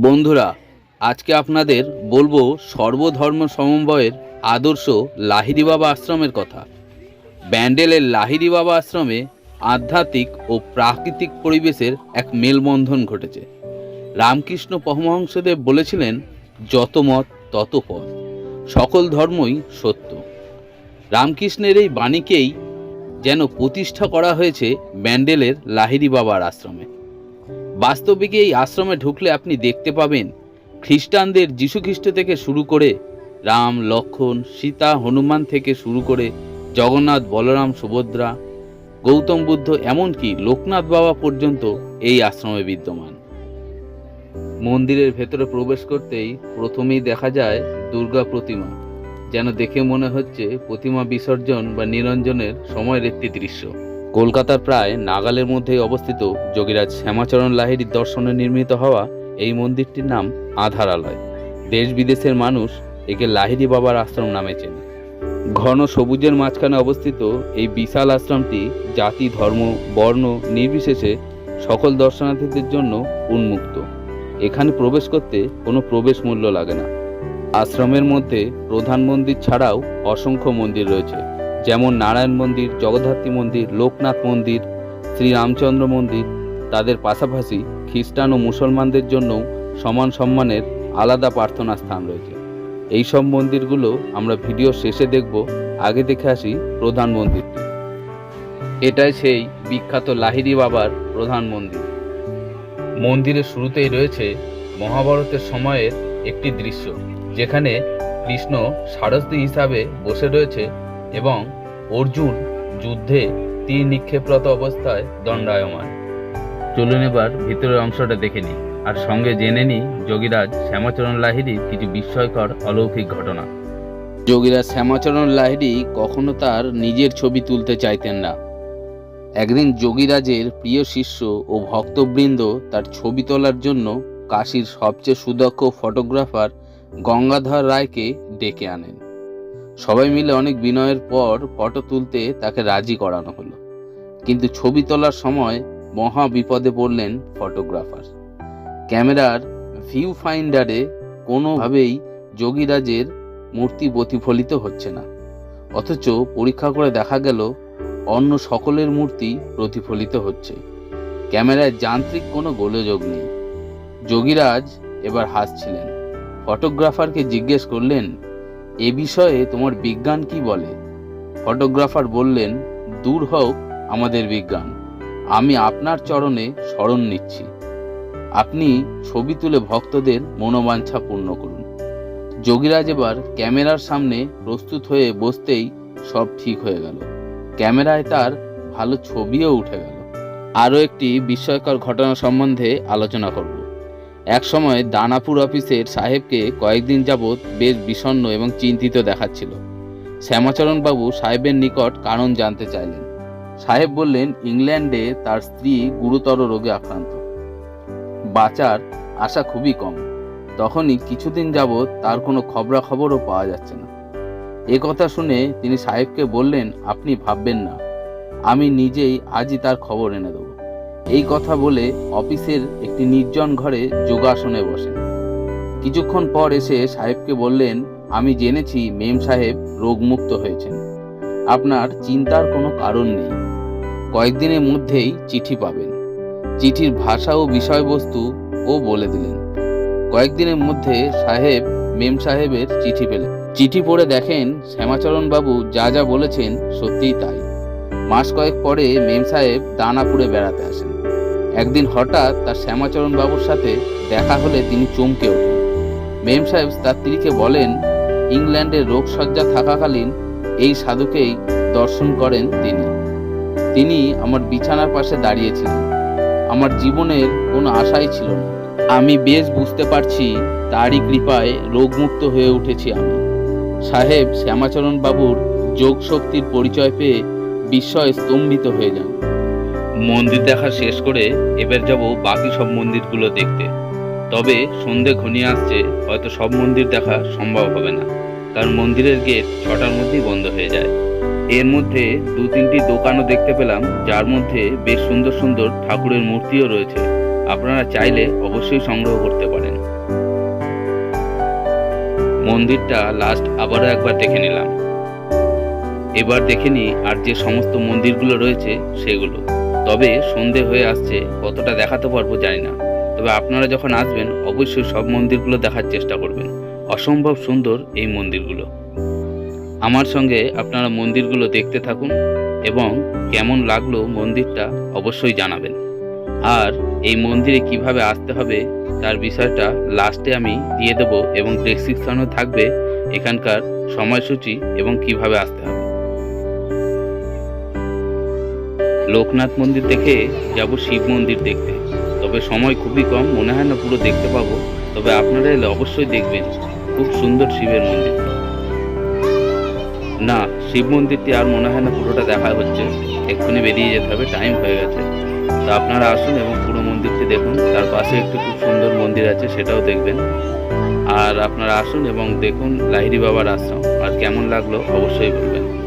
বন্ধুরা, আজকে আপনাদের বলবো সর্বধর্ম সমন্বয়ের আদর্শ লাহিড়ী বাবা আশ্রমের কথা। ব্যান্ডেলের লাহিড়ী বাবা আশ্রমে আধ্যাত্মিক ও প্রাকৃতিক পরিবেশের এক মেলবন্ধন ঘটেছে। রামকৃষ্ণ পরমহংসদেব বলেছিলেন, যত মত তত পথ, সকল ধর্মই সত্য। রামকৃষ্ণের এই বাণীকেই যেন প্রতিষ্ঠা করা হয়েছে ব্যান্ডেলের লাহিড়ী বাবার আশ্রমে। বাস্তবিক এই আশ্রমে ঢুকলে আপনি দেখতে পাবেন খ্রিস্টানদের যীশুখ্রিস্ট থেকে শুরু করে রাম, লক্ষ্মণ, সীতা, হনুমান থেকে শুরু করে জগন্নাথ, বলরাম, সুভদ্রা, গৌতম বুদ্ধ, এমনকি লোকনাথ বাবা পর্যন্ত এই আশ্রমে বিদ্যমান। মন্দিরের ভেতরে প্রবেশ করতেই প্রথমেই দেখা যায় দুর্গা প্রতিমা। যেন দেখে মনে হচ্ছে প্রতিমা বিসর্জন বা নিরঞ্জনের সময়ের একটি দৃশ্য। কলকাতার প্রায় নাগালের মধ্যেই অবস্থিত যোগীরাজ শ্যামাচরণ লাহিড়ীর দর্শনে নির্মিত হওয়া এই মন্দিরটির নাম আধারালয়। দেশ বিদেশের মানুষ একে লাহিড়ী বাবার আশ্রম নামে চেনে। ঘন সবুজের মাঝখানে অবস্থিত এই বিশাল আশ্রমটি জাতি, ধর্ম, বর্ণ নির্বিশেষে সকল দর্শনার্থীদের জন্য উন্মুক্ত। এখানে প্রবেশ করতে কোনো প্রবেশ মূল্য লাগে না। আশ্রমের মধ্যে প্রধান মন্দির ছাড়াও অসংখ্য মন্দির রয়েছে, যেমন নারায়ণ মন্দির, জগদ্ধাত্রী মন্দির, লোকনাথ মন্দির, শ্রীরামচন্দ্র মন্দির। তাদের পাশাপাশি খ্রিস্টান ও মুসলমানদের জন্যও সমান সম্মানের আলাদা প্রার্থনা স্থান রয়েছে। এই সব মন্দিরগুলো আমরা ভিডিও শেষে দেখব। আগে দেখে আসি প্রধান মন্দিরটি। এটাই সেই বিখ্যাত লাহিড়ী বাবার প্রধান মন্দির। মন্দিরের শুরুতেই রয়েছে মহাভারতের সময়ের একটি দৃশ্য, যেখানে কৃষ্ণ সারথী হিসাবে বসে রয়েছে এবং অর্জুন যুদ্ধে তীর নিক্ষেপরত অবস্থায় দণ্ডায়মান। চলুন এবার ভিতরের অংশটা দেখে নিই, আর সঙ্গে জেনে নিই যোগীরাজ শ্যামাচরণ লাহিড়ীর কিছু বিস্ময়কর অলৌকিক ঘটনা। যোগীরাজ শ্যামাচরণ লাহিড়ী কখনো তার নিজের ছবি তুলতে চাইতেন না। একদিন যোগীরাজের প্রিয় শিষ্য ও ভক্তবৃন্দ তার ছবি তোলার জন্য কাশীর সবচেয়ে সুদক্ষ ফটোগ্রাফার গঙ্গাধর রায়কে ডেকে আনেন। সবাই মিলে অনেক বিনয়ের পর ফটো তুলতে তাকে রাজি করানো হলো, কিন্তু ছবি তোলার সময় মহা বিপদে পড়লেন ফটোগ্রাফার। ক্যামেরার ভিউ ফাইন্ডারে কোনোভাবেই যোগীরাজের মূর্তি প্রতিফলিত হচ্ছে না, অথচ পরীক্ষা করে দেখা গেল অন্য সকলের মূর্তি প্রতিফলিত হচ্ছে। ক্যামেরায় যান্ত্রিক কোনো গোলযোগ নেই। যোগীরাজ এবার হাসছিলেন। ফটোগ্রাফারকে জিজ্ঞেস করলেন, এ বিষয়ে তোমার বিজ্ঞান কি বলে? ফটোগ্রাফার বললেন, দূর হোক আমাদের বিজ্ঞান, আমি আপনার চরণে শরণ নিচ্ছি। আপনি ছবি তুলে ভক্তদের মনোবাঞ্ছা পূর্ণ করুন। যোগীরাজ এবার ক্যামেরার সামনে প্রস্তুত হয়ে বসতেই সব ঠিক হয়ে গেল। ক্যামেরায় তার ভালো ছবিও উঠে গেল। আরও একটি বিস্ময়কর ঘটনা সম্বন্ধে আলোচনা করব। এক সময় দানাপুর অফিসের সাহেবকে কয়েকদিন যাবৎ বেশ বিষণ্ণ এবং চিন্তিত দেখাচ্ছিল। শ্যামাচরণ বাবু সাহেবের নিকট কারণ জানতে চাইলেন। সাহেব বললেন, ইংল্যান্ডে তার স্ত্রী গুরুতর রোগে আক্রান্ত, বাঁচার আশা খুবই কম। তখনই কিছুদিন যাবৎ তার কোনো খবরাখবরও পাওয়া যাচ্ছে না। এ কথা শুনে তিনি সাহেবকে বললেন, আপনি ভাববেন না, আমি নিজেই আজই তার খবর এনে দেব। এই কথা বলে অফিসের একটি নির্জন ঘরে যোগাসনে বসেন। কিছুক্ষণ পর এসে সাহেবকে বললেন, আমি জেনেছি মেম সাহেব রোগমুক্ত হয়েছেন, আপনার চিন্তার কোনো কারণ নেই। কয়েকদিনের মধ্যেই চিঠি পাবেন। চিঠির ভাষা ও বিষয়বস্তু ও বলে দিলেন। কয়েকদিনের মধ্যে সাহেব মেম সাহেবের চিঠি পেলেন। চিঠি পড়ে দেখেন শ্যামাচরণ বাবু যা যা বলেছেন সত্যিই তাই। মাস কয়েক পরে মেম সাহেব দানাপুরে বেড়াতে আসেন। একদিন হঠাৎ তার শ্যামাচরণ বাবুর সাথে দেখা হলে তিনি চমকে ওঠেন। মেম সাহেব তার স্ত্রীকে বলেন, ইংল্যান্ডে রোগশয্যা থাকাকালীন এই সাধুকেই দর্শন করেন তিনি আমার বিছানার পাশে দাঁড়িয়েছিলেন। আমার জীবনের কোনো আশাই ছিল না। আমি বেশ বুঝতে পারছি তারই কৃপায় রোগমুক্ত হয়ে উঠেছি আমি। সাহেব শ্যামাচরণ বাবুর যোগ শক্তির পরিচয় পেয়ে বিস্ময়ে স্তম্ভিত হয়ে যান। মন্দির দেখা শেষ করে এবার যাব বাকি সব মন্দিরগুলো দেখতে। তবে সন্ধে ঘনিয়ে আসছে, হয়তো সব মন্দির দেখা সম্ভব হবে না, কারণ মন্দিরের গেট 6টার মধ্যেই বন্ধ হয়ে যায়। এর মধ্যে 2-3টি দোকানও দেখতে পেলাম, যার মধ্যে বেশ সুন্দর সুন্দর ঠাকুরের মূর্তিও রয়েছে। আপনারা চাইলে অবশ্যই সংগ্রহ করতে পারেন। মন্দিরটা লাস্ট আবারও একবার দেখে নিলাম। এবার দেখে নিই আর যে সমস্ত মন্দিরগুলো রয়েছে সেগুলো। তবে সন্ধে হয়ে আসছে, কতটা দেখাতে পারবো জানি না। তবে আপনারা যখন আসবেন অবশ্যই সব মন্দিরগুলো দেখার চেষ্টা করবেন। অসম্ভব সুন্দর এই মন্দিরগুলো। আমার সঙ্গে আপনারা মন্দিরগুলো দেখতে থাকুন এবং কেমন লাগলো মন্দিরটা অবশ্যই জানাবেন। আর এই মন্দিরে কিভাবে আসতে হবে তার বিষয়টা লাস্টে আমি দিয়ে দেব এবং ডেসক্রিপশনেও থাকবে এখানকার সময়সূচি এবং কিভাবে আসতে হবে। লোকনাথ মন্দির দেখে যাব শিব মন্দির দেখতে। তবে সময় খুবই কম, মনে হয় না পুরো দেখতে পাবো। তবে আপনারা এলে অবশ্যই দেখবেন, খুব সুন্দর শিবের মন্দির। না, শিব মন্দিরটি আর মনে হয় না পুরোটা দেখা হচ্ছে, এক্ষুনি বেরিয়ে যেতে হবে, টাইম হয়ে গেছে। তো আপনারা আসুন এবং পুরো মন্দিরটি দেখুন। তার পাশে একটি খুব সুন্দর মন্দির আছে, সেটাও দেখবেন। আর আপনারা আসুন এবং দেখুন লাহিড়ী বাবার আশ্রম। আর কেমন লাগলো অবশ্যই বলবেন।